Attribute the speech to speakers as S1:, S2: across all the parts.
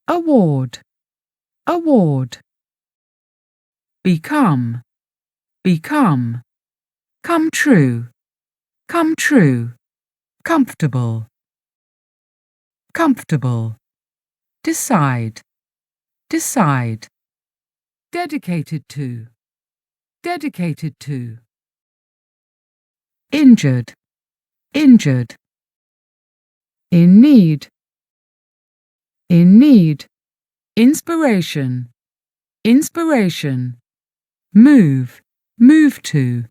S1: award, award. Become, become. Come true, come true. Comfortable, comfortable. Decide, decide. Dedicated to, dedicated to. Injured, injured. In need, in need. Inspiration, inspiration. Move, move to.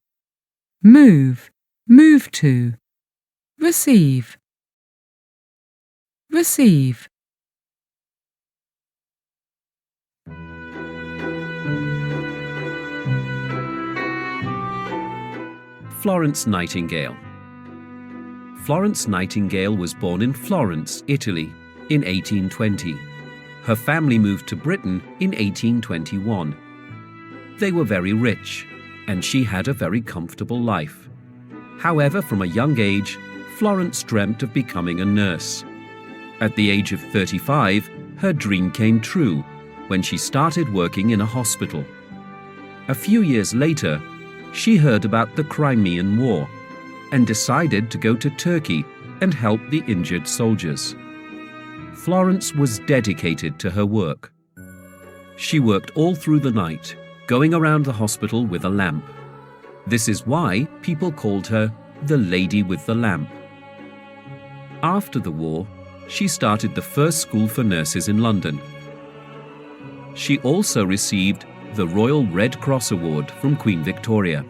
S1: Move, move to. Receive, receive.
S2: Florence Nightingale. Florence Nightingale was born in Florence, Italy, in 1820. Her family moved to Britain in 1821. They were very rich, and she had a very comfortable life. However, from a young age, Florence dreamt of becoming a nurse. At the age of 35, her dream came true when she started working in a hospital. A few years later, she heard about the Crimean War and decided to go to Turkey and help the injured soldiers. Florence was dedicated to her work. She worked all through the night, going around the hospital with a lamp. This is why people called her the Lady with the Lamp. After the war, she started the first school for nurses in London. She also received the Royal Red Cross Award from Queen Victoria.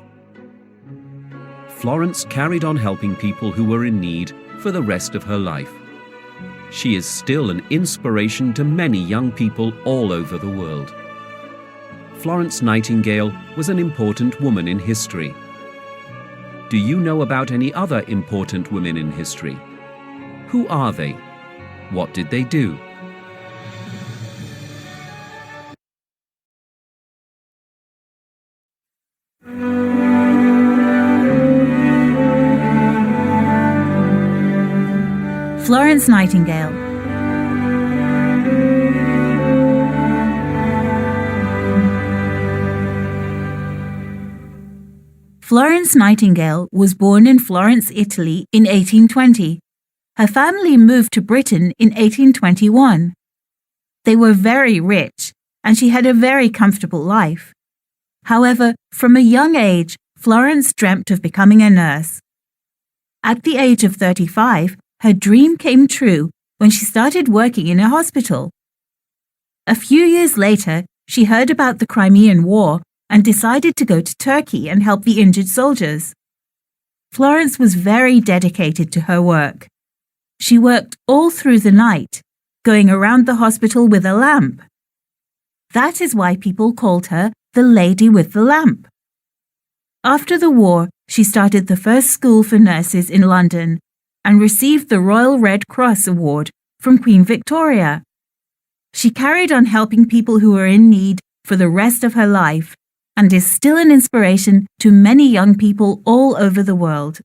S2: Florence carried on helping people who were in need for the rest of her life. She is still an inspiration to many young people all over the world. Florence Nightingale was an important woman in history. Do you know about any other important women in history? Who are they? What did they do?
S3: Florence Nightingale. Florence Nightingale was born in Florence, Italy in 1820. Her family moved to Britain in 1821. They were very rich, and she had a very comfortable life. However, from a young age, Florence dreamt of becoming a nurse. At the age of 35, her dream came true when she started working in a hospital. A few years later, she heard about the Crimean War and decided to go to Turkey and help the injured soldiers. Florence was very dedicated to her work. She worked all through the night, going around the hospital with a lamp. That is why people called her the Lady with the Lamp. After the war, she started the first school for nurses in London and received the Royal Red Cross Award from Queen Victoria. She carried on helping people who were in need for the rest of her life and is still an inspiration to many young people all over the world.